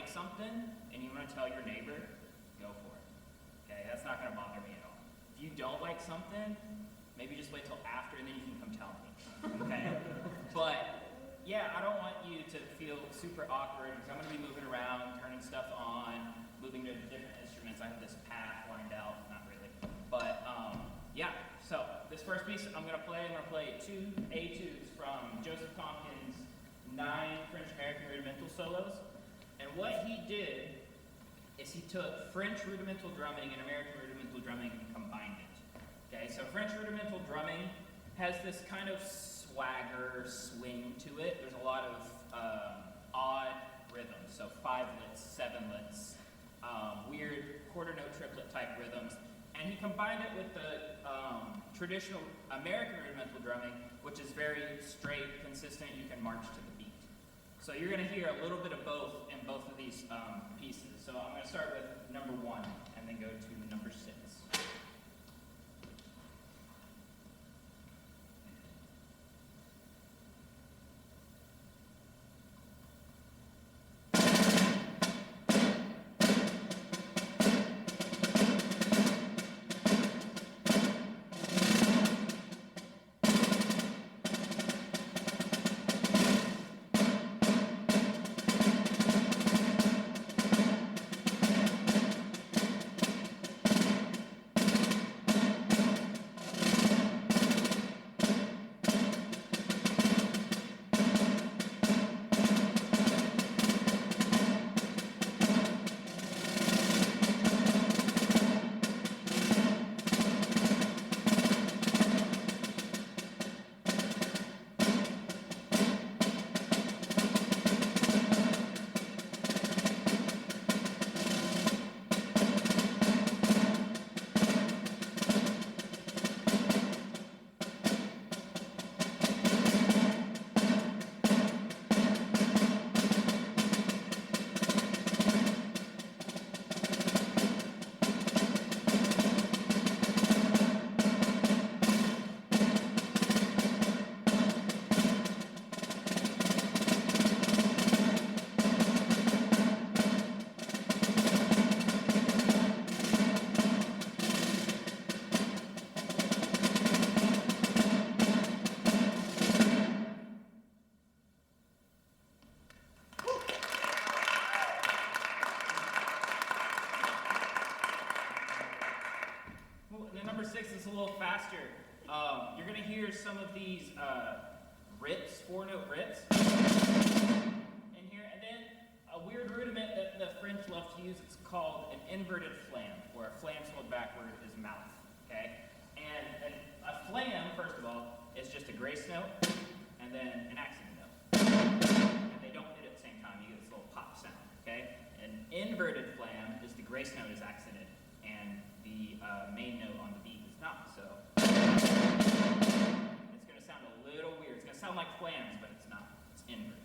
like something and you want to tell your neighbor, go for it. Okay, that's not going to bother me at all. If you don't like something, maybe just wait till after and then you can come tell me. Okay? But yeah, I don't want you to feel super awkward because I'm going to be moving around, turning stuff on, moving to different instruments. I have this path lined out, not really. But yeah, so this first piece I'm going to play two etudes from Joseph Tompkins' 9 French American rudimental solos. And what he did is he took French rudimental drumming and American rudimental drumming and combined it. Okay, so French rudimental drumming has this kind of swagger, swing to it. There's a lot of odd rhythms, so 5-lets, 7-lets, weird quarter note triplet type rhythms. And he combined it with the traditional American rudimental drumming, which is very straight, consistent, you can march to the beat. So you're going to hear a little bit of both in both of these pieces. So I'm going to start with number 1 and then go to number 6. Number 6 is a little faster. You're going to hear some of these rips, 4-note rips in here. And then a weird rudiment that the French love to use, it's called an inverted flam, where a flam spelled backward is mouth. Okay? And a flam, first of all, is just a grace note and then an accent note. And they don't hit at the same time. You get this little pop sound. Okay? An inverted flam is the grace note is accented and the main note on the beat is not. So it's going to sound a little weird. It's going to sound like flams, but it's not. It's inverted.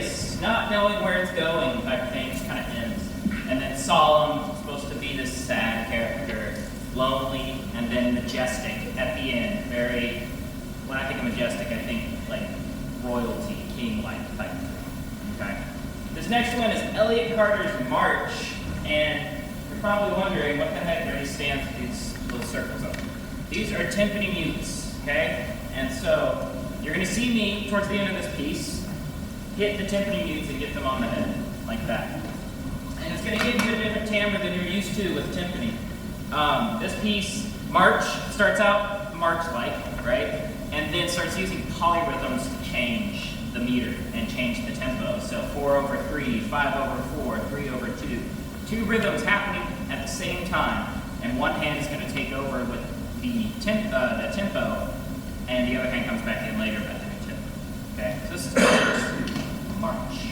mysterious, not knowing where it's going type thing just kind of ends. And then solemn, supposed to be this sad character, lonely, and then majestic at the end. Very, when I think of majestic, I think like royalty, king-like type thing. Okay. This next one is Elliott Carter's March, and you're probably wondering what the heck are these stands with these little circles up. These are timpani mutes, okay? And so you're going to see me towards the end of this piece hit the timpani mutes and get them on the head like that. And it's going to give you a different timbre than you're used to with timpani. This piece, March, starts out March-like, right? And then starts using polyrhythms to change the meter and change the tempo. So 4/3, 5/4, 3/2. Two rhythms happening at the same time, and one hand is going to take over with the tempo, and the other hand comes back in later at the new tempo. Okay, so this is the first March.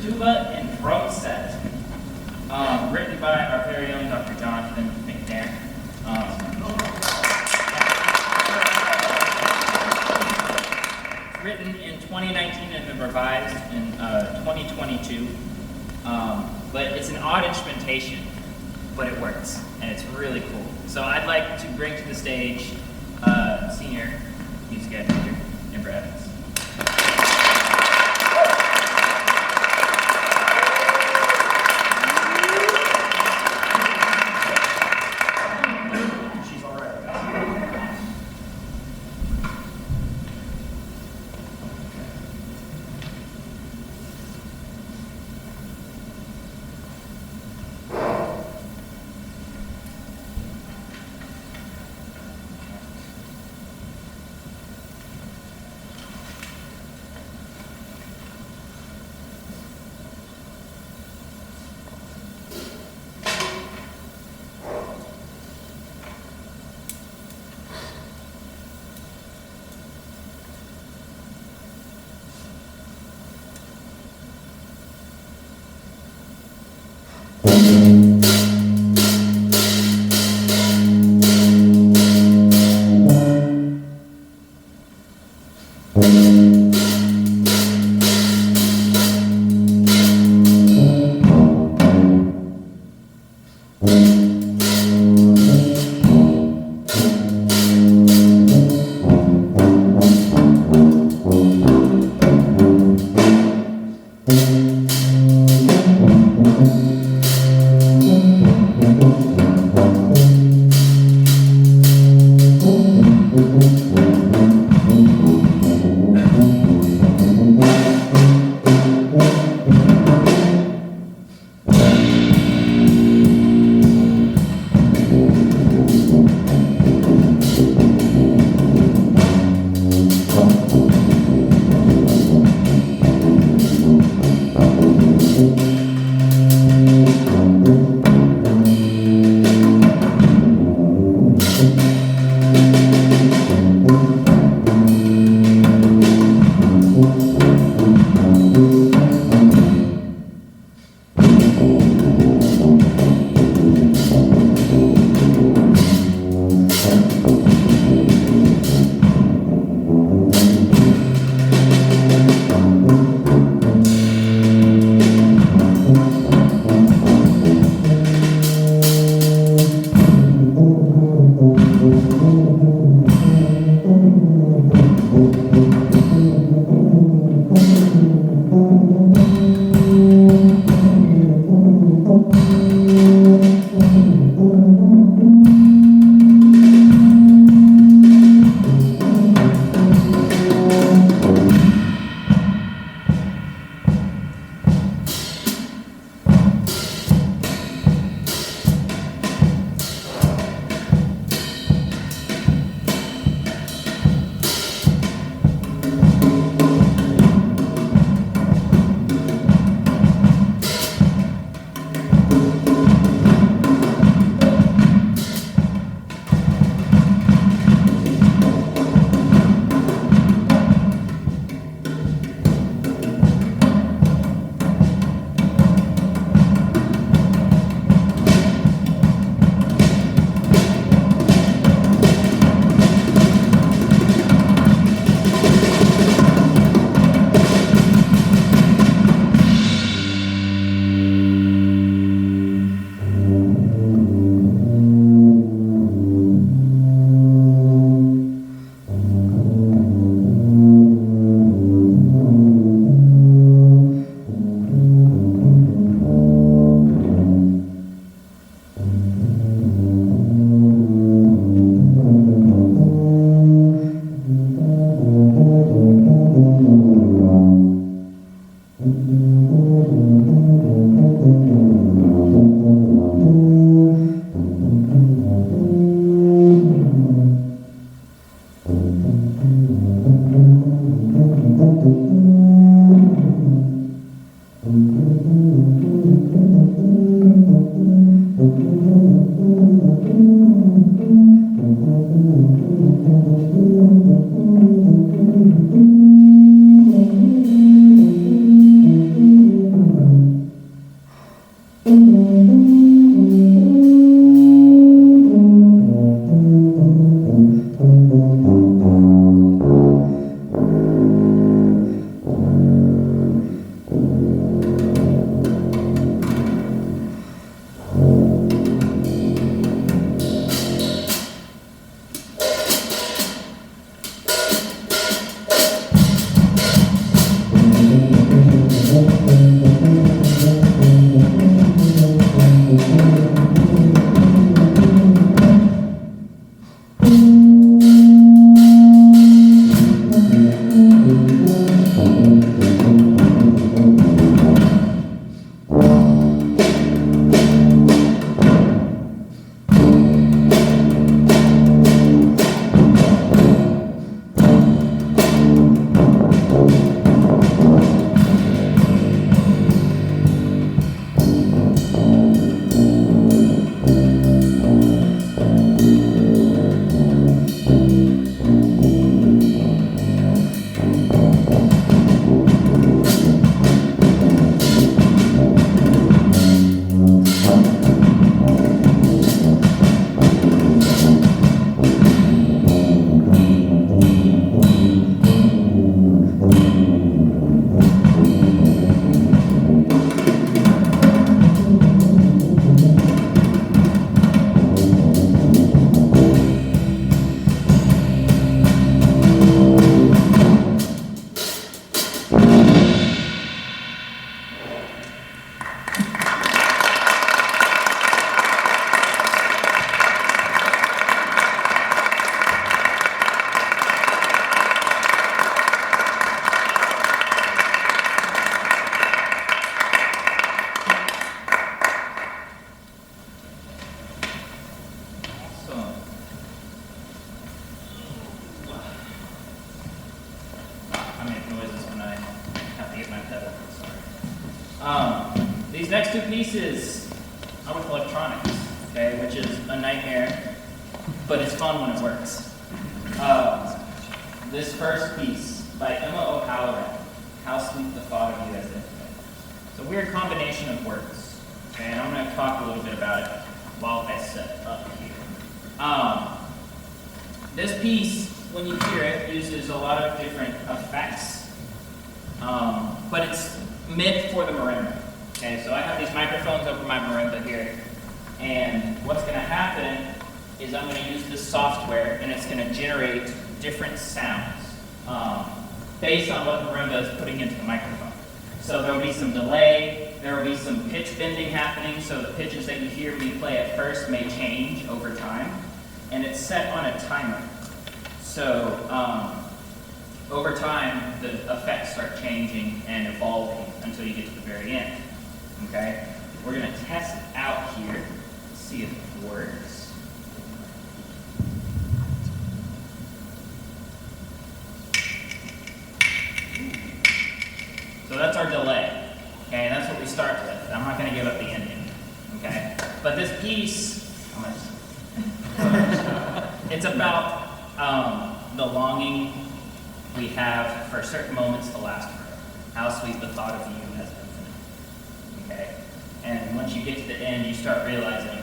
tuba and drum set, written by our very own Dr. Jonathan McNair. Written in 2019 and then revised in 2022. But it's an odd instrumentation, but it works, and it's really cool. So I'd like to bring to the stage senior music ed teacher, Amber Evans. These next two pieces are with electronics, okay, which is a nightmare, but it's fun when it works. This first piece by Emma O'Halloran, How Sweet the Thought of You as Infinite. It's a weird combination of words, okay, and I'm going to talk a little bit about it while I set up here. This piece, when you hear it, uses a lot of different effects, but it's meant for the marimba. Okay, so I have these microphones over my marimba here, and what's going to happen is I'm going to use this software, and it's going to generate different sounds based on what the marimba is putting into the microphone. So there will be some delay, there will be some pitch bending happening, so the pitches that you hear me play at first may change over time, and it's set on a timer. So over time, the effects start changing and evolving until you get to the very end. Okay? We're going to test it out here, see if it works. So that's our delay. Okay, and that's what we start with. I'm not going to give up the ending. Okay? But this piece, it's about the longing we have for certain moments to last forever. How sweet the thought of you as infinite. Okay? And once you get to the end, you start realizing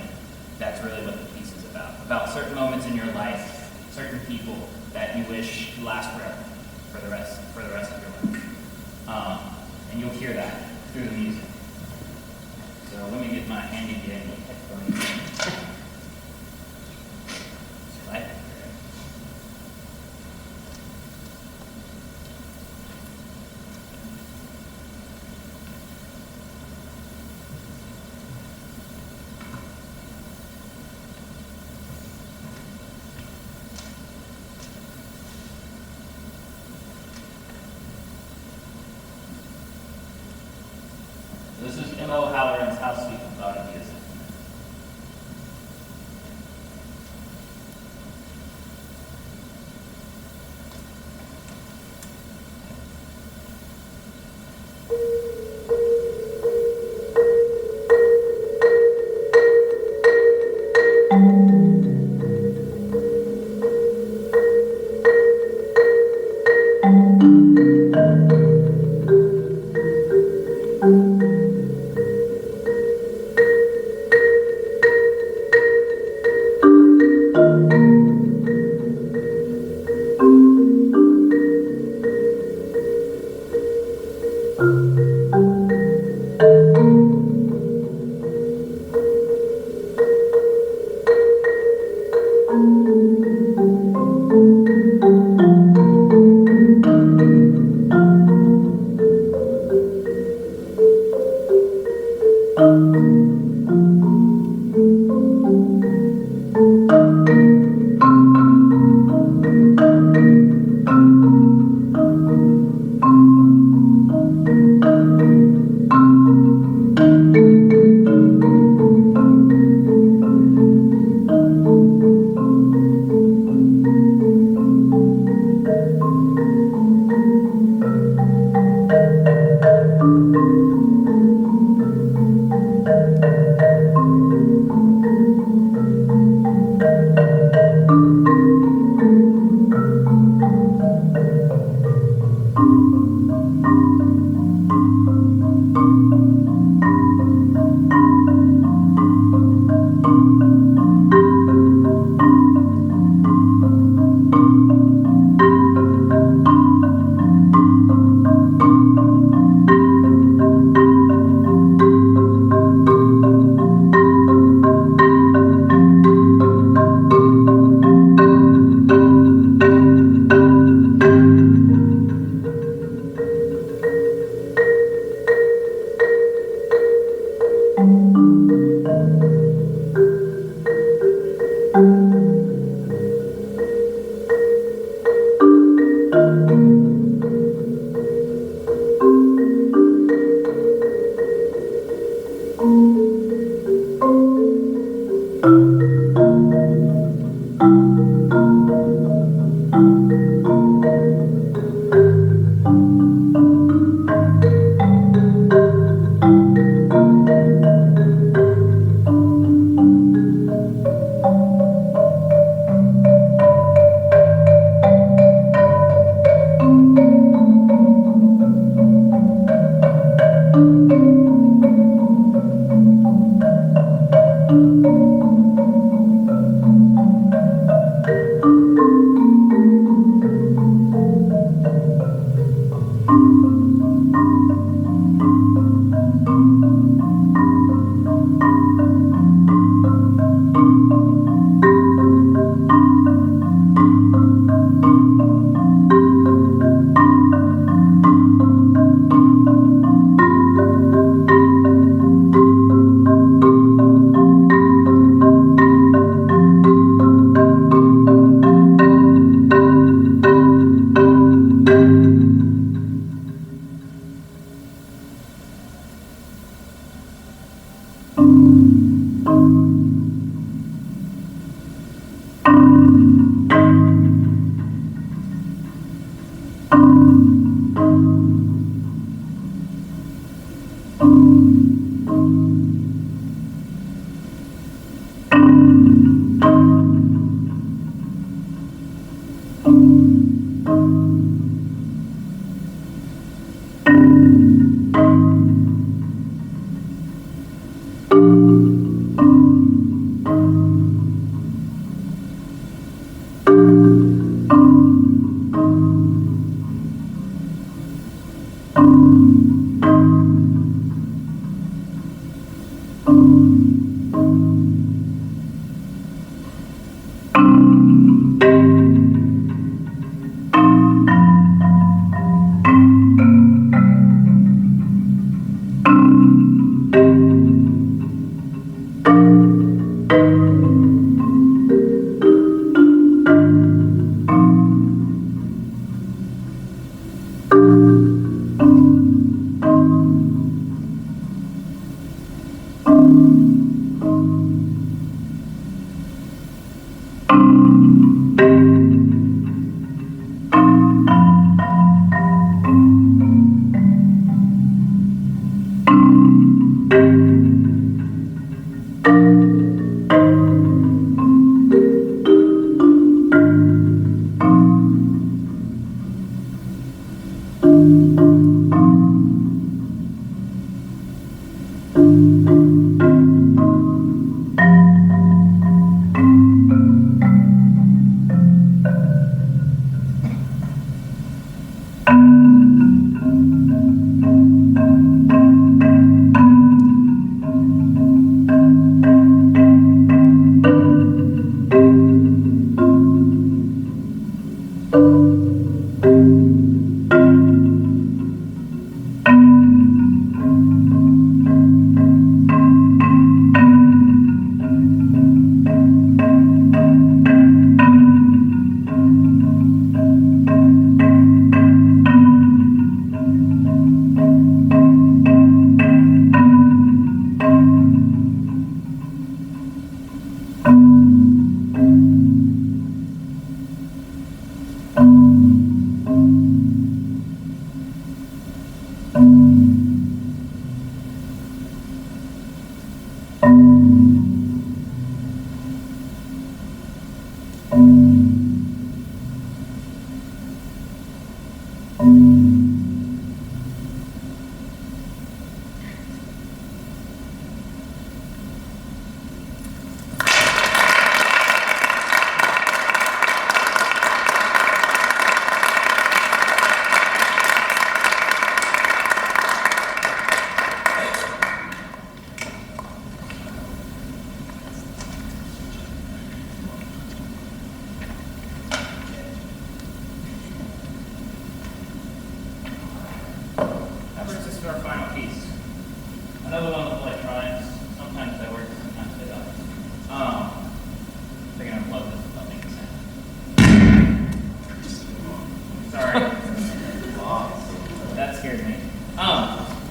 that's really what the piece is about certain moments in your life, certain people that you wish last forever for the rest of your life. And you'll hear that through the music. So let me get my handy dandy headphones in. Right. This is Emma O'Halloran's How Sweet the Thought of You is.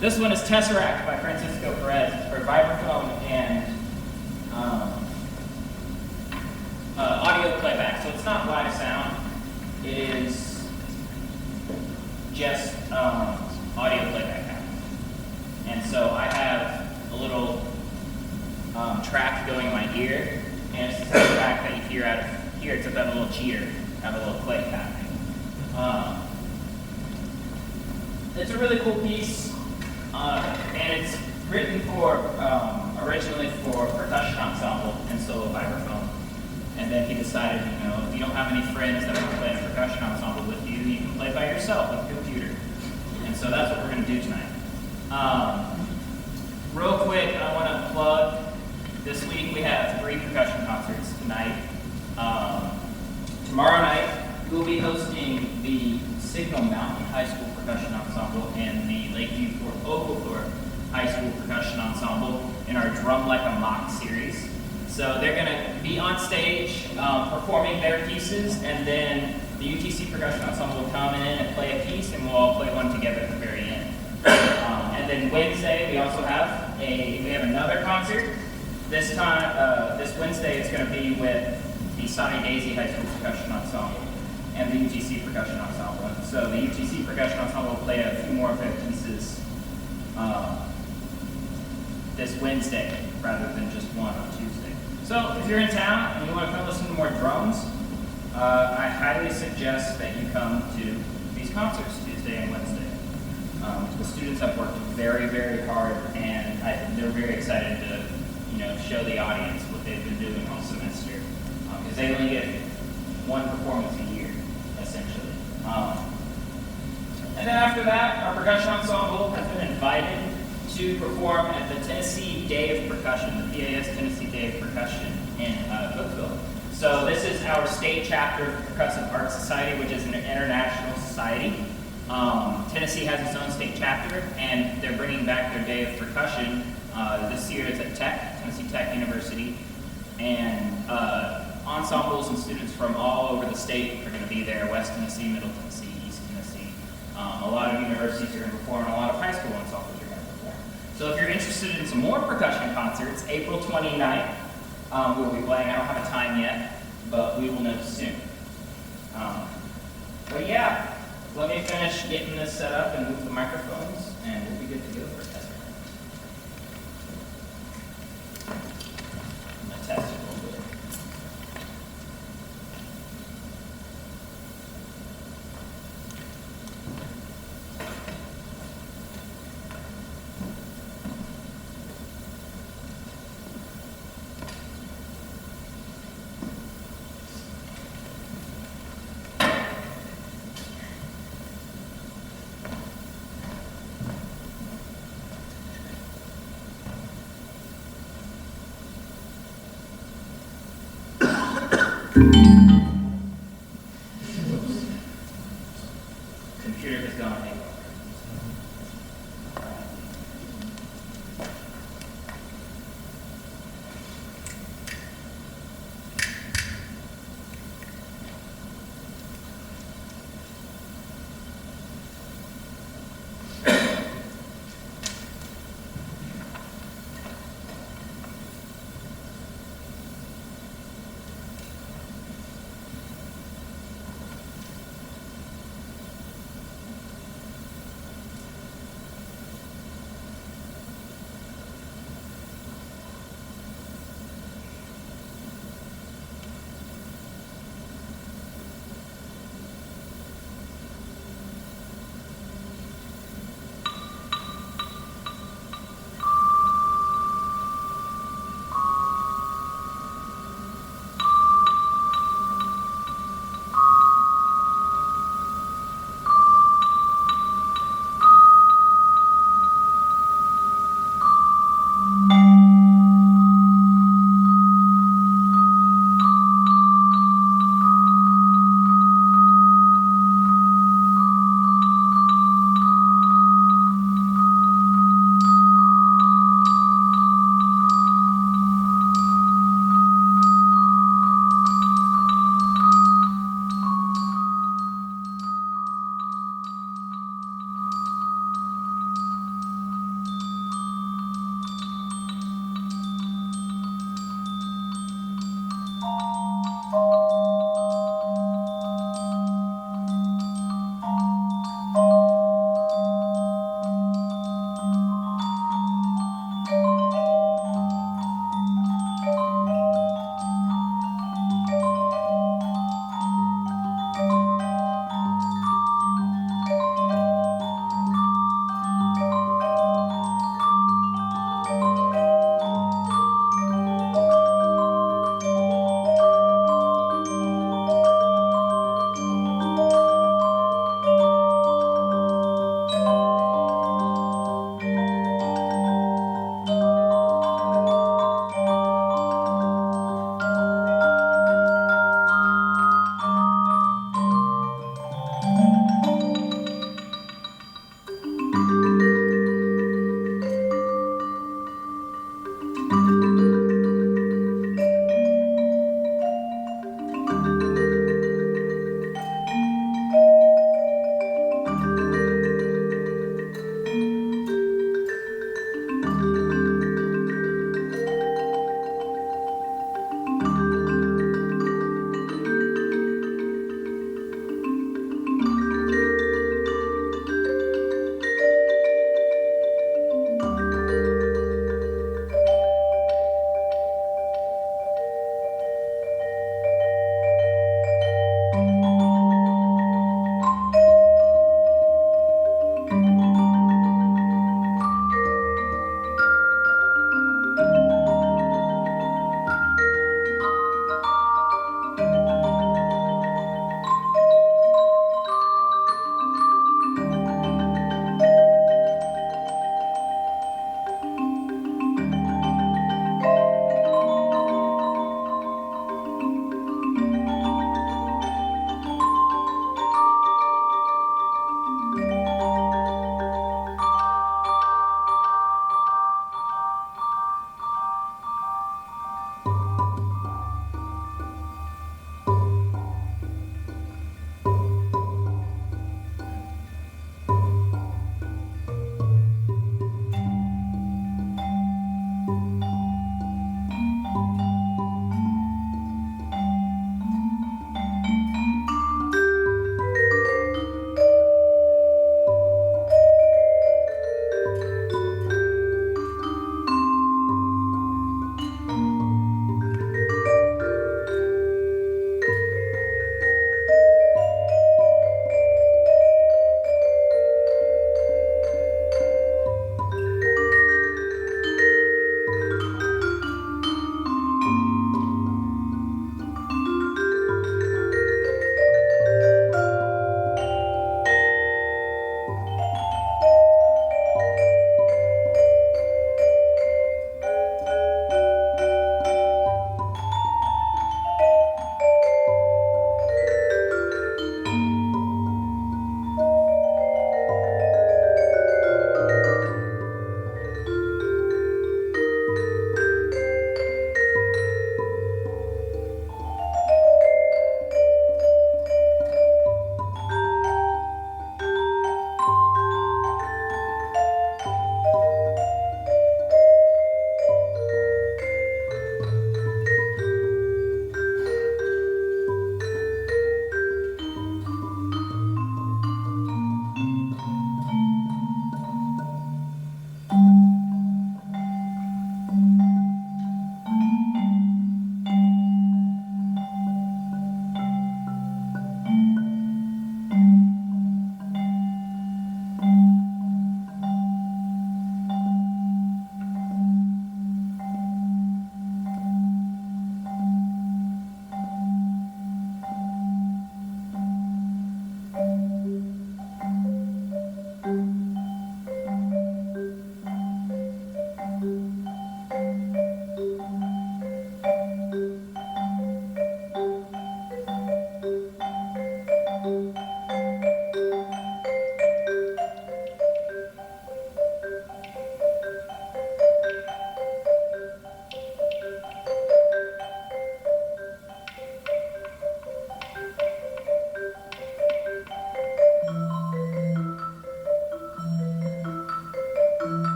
This one is Tesseract by Francisco Perez for vibraphone and audio playback. So it's not live sound. It is just audio playback happening. And so I have a little track going in my ear, and it's the track that you hear out of here, except I have a little cheater. I have a little click happening. It's a really cool piece. And it's written for, originally for percussion ensemble and solo vibraphone. And then he decided, if you don't have any friends that want to play in a percussion ensemble with you, you can play by yourself with a computer. And so that's what we're going to do tonight. Real quick, I want to plug, this week we have 3 percussion concerts tonight. Tomorrow night, we'll be hosting the Signal Mountain High School Percussion Ensemble and the Lakeview Fort Oglethorpe High School Percussion Ensemble in our Drum Like a Mock series. So they're going to be on stage performing their pieces, and then the UTC Percussion Ensemble will come in and play a piece, and we'll all play one together at the very end. And then Wednesday, we also have another concert. This time, this Wednesday, it's going to be with the Sonny Daisy High School Percussion Ensemble and the UTC Percussion Ensemble. So the UTC Percussion Ensemble will play a few more of their pieces this Wednesday rather than just one on Tuesday. So if you're in town and you want to come listen to more drums, I highly suggest that you come to these concerts Tuesday and Wednesday. The students have worked very, very hard, and they're very excited to show the audience what they've been doing all semester, because they only get one performance a year, essentially. And then after that, our percussion ensemble has been invited to perform at the Tennessee Day of Percussion, the PAS Tennessee Day of Percussion in Cookeville. So this is our state chapter of the Percussive Arts Society, which is an international society. Tennessee has its own state chapter, and they're bringing back their Day of Percussion. This year it's at Tennessee Tech University, and ensembles and students from all over the state are going to be there: West Tennessee, Middle Tennessee, East Tennessee. A lot of universities are going to perform, and a lot of high school ensembles are going to perform. So if you're interested in some more percussion concerts, April 29th, we'll be playing. I don't have a time yet, but we will know soon. But yeah, let me finish getting this set up and move the microphones, and we'll